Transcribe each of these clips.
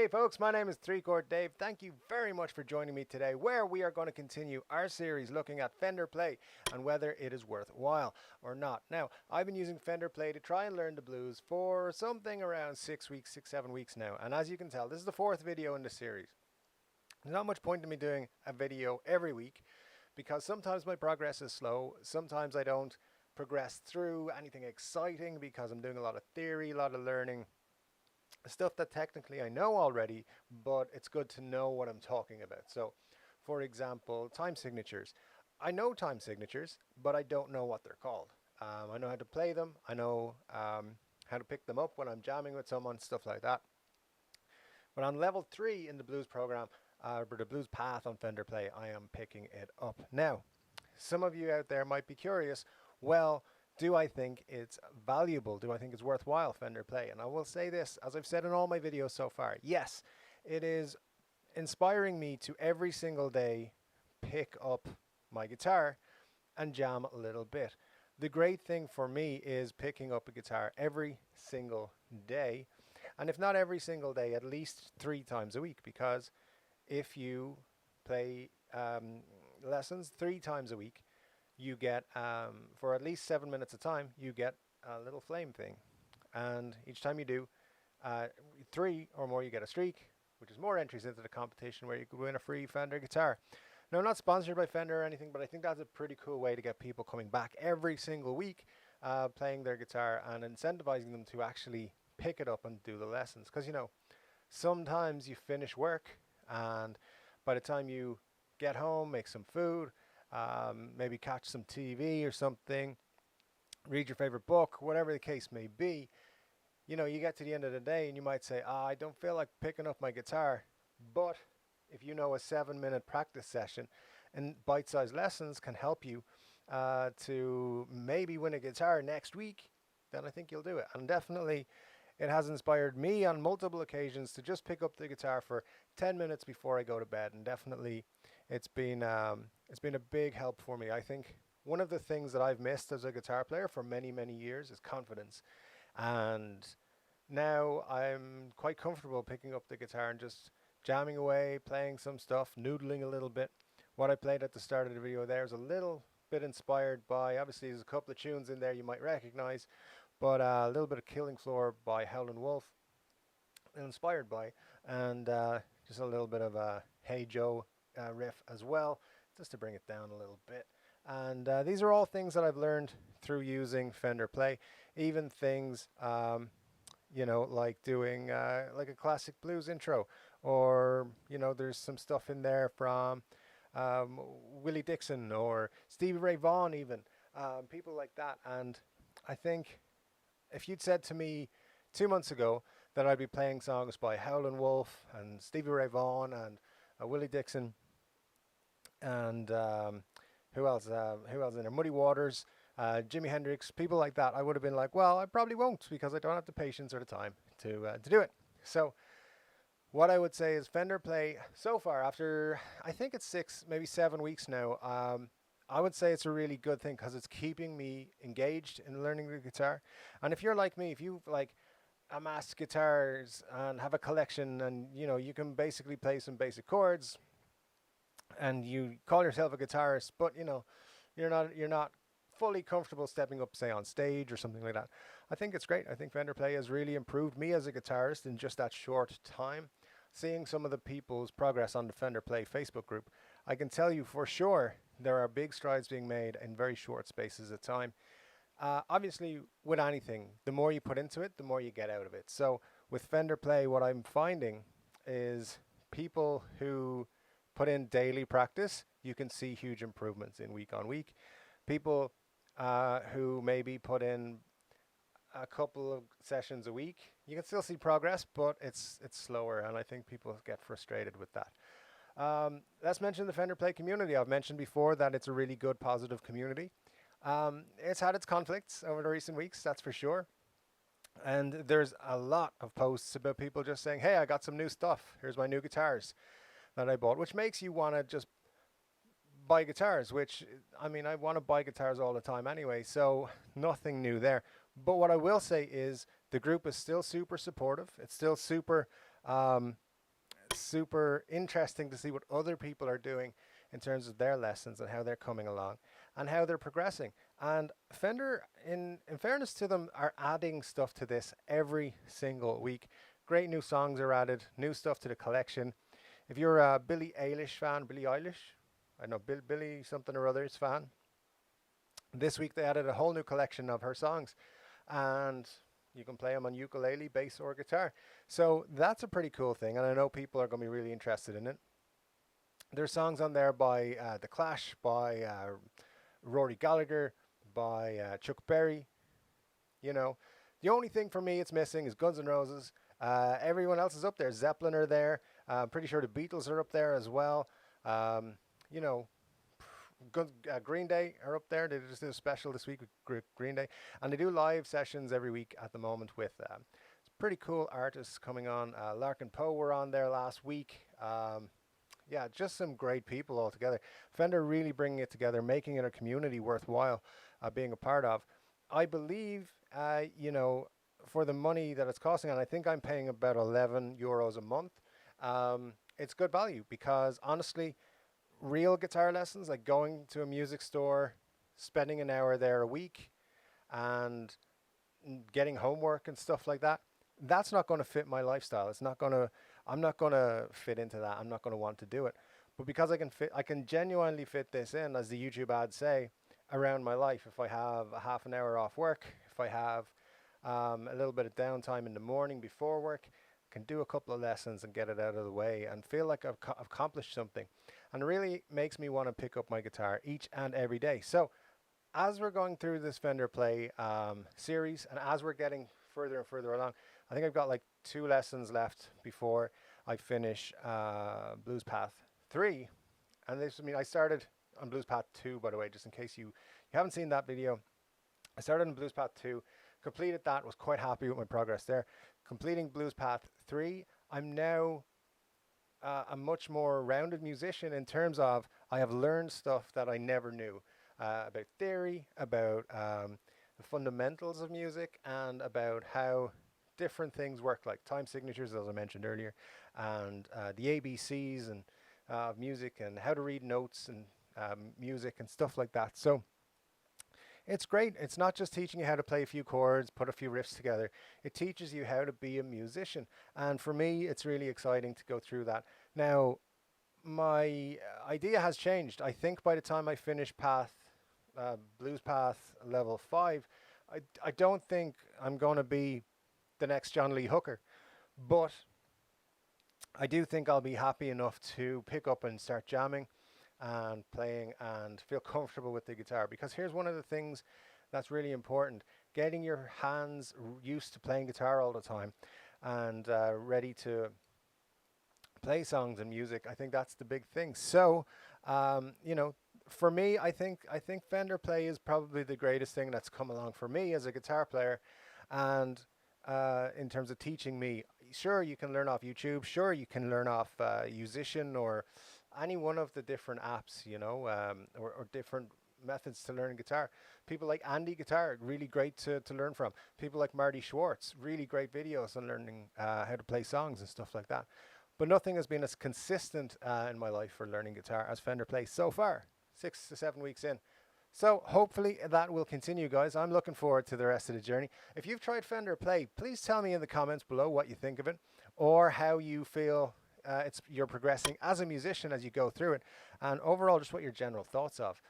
Hey folks, my name is Chord Dave. Thank you very much for joining me today, where we are going to continue our series looking at Fender Play and whether it is worthwhile or not. Now, I've been using Fender Play to try and learn the blues for something around 7 weeks now. And as you can tell, this is the fourth video in the series. There's not much point in me doing a video every week because sometimes my progress is slow. Sometimes I don't progress through anything exciting because I'm doing a lot of theory, a lot of learning. Stuff that technically I know already, but it's good to know what I'm talking about. So, for example, time signatures. I know time signatures, but I don't know what they're called. I know how to play them. I know how to pick them up when I'm jamming with someone, stuff like that. But on level 3 in the blues program, or the blues path on Fender Play, I am picking it up. Now, some of you out there might be curious, well, do I think it's valuable? Do I think it's worthwhile, Fender Play? And I will say this, as I've said in all my videos so far, yes, it is inspiring me to every single day pick up my guitar and jam a little bit. The great thing for me is picking up a guitar every single day. And if not every single day, at least 3 times a week, because if you play lessons 3 times a week, you get, for at least 7 minutes a time, you get a little flame thing. And each time you do 3 or more, you get a streak, which is more entries into the competition where you could win a free Fender guitar. Now, I'm not sponsored by Fender or anything, but I think that's a pretty cool way to get people coming back every single week playing their guitar and incentivizing them to actually pick it up and do the lessons. Because, you know, sometimes you finish work and by the time you get home, make some food, maybe catch some TV or something, read your favorite book, whatever the case may be, you know, you get to the end of the day and you might say, I don't feel like picking up my guitar. But if you know a 7-minute practice session and bite-sized lessons can help you to maybe win a guitar next week, then I think you'll do it. And definitely it has inspired me on multiple occasions to just pick up the guitar for 10 minutes before I go to bed. And definitely it's been a big help for me. I think one of the things that I've missed as a guitar player for many, many years is confidence. And now I'm quite comfortable picking up the guitar and just jamming away, playing some stuff, noodling a little bit. What I played at the start of the video there is a little bit inspired by, obviously there's a couple of tunes in there you might recognize, but a little bit of Killing Floor by Howlin' Wolf, inspired by, and just a little bit of a Hey Joe riff as well, just to bring it down a little bit. And these are all things that I've learned through using Fender Play, even things you know, like doing like a classic blues intro, or you know, there's some stuff in there from Willie Dixon or Stevie Ray Vaughan, even people like that. And I think if you'd said to me 2 months ago that I'd be playing songs by Howlin' Wolf and Stevie Ray Vaughan and Willie Dixon and who else? Who else in there? Muddy Waters, Jimi Hendrix, people like that, I would have been like, well, I probably won't because I don't have the patience or the time to do it. So what I would say is Fender Play so far, after I think it's 6, maybe 7 weeks now, I would say it's a really good thing because it's keeping me engaged in learning the guitar. And if you're like me, if you like amass guitars and have a collection and you know you can basically play some basic chords and you call yourself a guitarist, but you know you're not fully comfortable stepping up, say, on stage or something like that, I think it's great. I think Fender Play has really improved me as a guitarist in just that short time. Seeing some of the people's progress on the Fender Play Facebook group, I can tell you for sure there are big strides being made in very short spaces of time. Obviously, with anything, the more you put into it, the more you get out of it. So with Fender Play, what I'm finding is people who put in daily practice, you can see huge improvements in week on week. People who maybe put in a couple of sessions a week, you can still see progress, but it's slower, and I think people get frustrated with that. Let's mention the Fender Play community. I've mentioned before that it's a really good, positive community. It's had its conflicts over the recent weeks, that's for sure. And there's a lot of posts about people just saying, hey, I got some new stuff. Here's my new guitars that I bought, which makes you want to just buy guitars, which, I mean, I want to buy guitars all the time anyway, so nothing new there. But what I will say is the group is still super supportive. It's still super super interesting to see what other people are doing in terms of their lessons and how they're coming along and how they're progressing. And Fender, in fairness to them, are adding stuff to this every single week. Great new songs are added, new stuff to the collection. If you're a Billie Eilish fan, Billie Eilish, I know Billie something or others fan, this week they added a whole new collection of her songs, and you can play them on ukulele, bass, or guitar. So that's a pretty cool thing, and I know people are going to be really interested in it. There's songs on there by The Clash, by Rory Gallagher, by Chuck Berry. You know, the only thing for me it's missing is Guns N' Roses. Everyone else is up there. Zeppelin are there. I'm pretty sure the Beatles are up there as well. You know, Green Day are up there. They just did a special this week with Green Day, and they do live sessions every week at the moment with pretty cool artists coming on. Larkin Poe were on there last week. Yeah, just some great people all together. Fender really bringing it together, making it a community worthwhile being a part of. I believe, you know, for the money that it's costing, and I think I'm paying about €11 a month. It's good value because honestly, real guitar lessons, like going to a music store, spending an hour there a week, and getting homework and stuff like that, that's not going to fit my lifestyle. It's not going to, I'm not going to fit into that. I'm not going to want to do it. But because I can genuinely fit this in, as the YouTube ads say, around my life. If I have a half an hour off work, if I have a little bit of downtime in the morning before work, I can do a couple of lessons and get it out of the way and feel like I've accomplished something. And it really makes me want to pick up my guitar each and every day. So as we're going through this Fender Play series, and as we're getting further and further along, I think I've got like 2 lessons left before I finish Blues Path 3. And this, I mean, I started on Blues Path 2, by the way, just in case you haven't seen that video. I started on Blues Path 2, completed that, was quite happy with my progress there. Completing Blues Path 3, I'm now a much more rounded musician in terms of I have learned stuff that I never knew about theory, about the fundamentals of music, and about how different things work, like time signatures, as I mentioned earlier, and the ABCs and music, and how to read notes and music and stuff like that. So it's great. It's not just teaching you how to play a few chords, put a few riffs together. It teaches you how to be a musician. And for me, it's really exciting to go through that. Now, my idea has changed. I think by the time I finish Blues Path level 5, I don't think I'm going to be the next John Lee Hooker. But I do think I'll be happy enough to pick up and start jamming and playing and feel comfortable with the guitar, because here's one of the things that's really important: getting your hands used to playing guitar all the time and ready to play songs and music. I think that's the big thing. So you know, for me, I think Fender Play is probably the greatest thing that's come along for me as a guitar player. And in terms of teaching me, sure, you can learn off YouTube, sure, you can learn off Musician or any one of the different apps, you know, or different methods to learn guitar. People like Andy Guitar, really great to learn from. People like Marty Schwartz, really great videos on learning how to play songs and stuff like that. But nothing has been as consistent in my life for learning guitar as Fender Play so far, 6 to 7 weeks in. So hopefully that will continue, guys. I'm looking forward to the rest of the journey. If you've tried Fender Play, please tell me in the comments below what you think of it, or how you feel you're progressing as a musician as you go through it, and overall just what your general thoughts of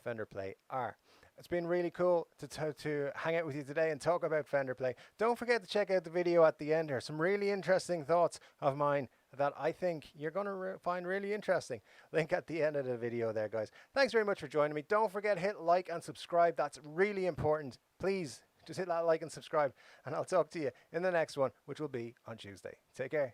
Fender Play are. It's been really cool to hang out with you today and talk about Fender Play. Don't forget to check out the video at the end here. Some really interesting thoughts of mine that I think you're going to find really interesting. Link at the end of the video there, guys. Thanks very much for joining me. Don't forget, hit like and subscribe. That's really important. Please just hit that like and subscribe, and I'll talk to you in the next one, which will be on Tuesday. Take care.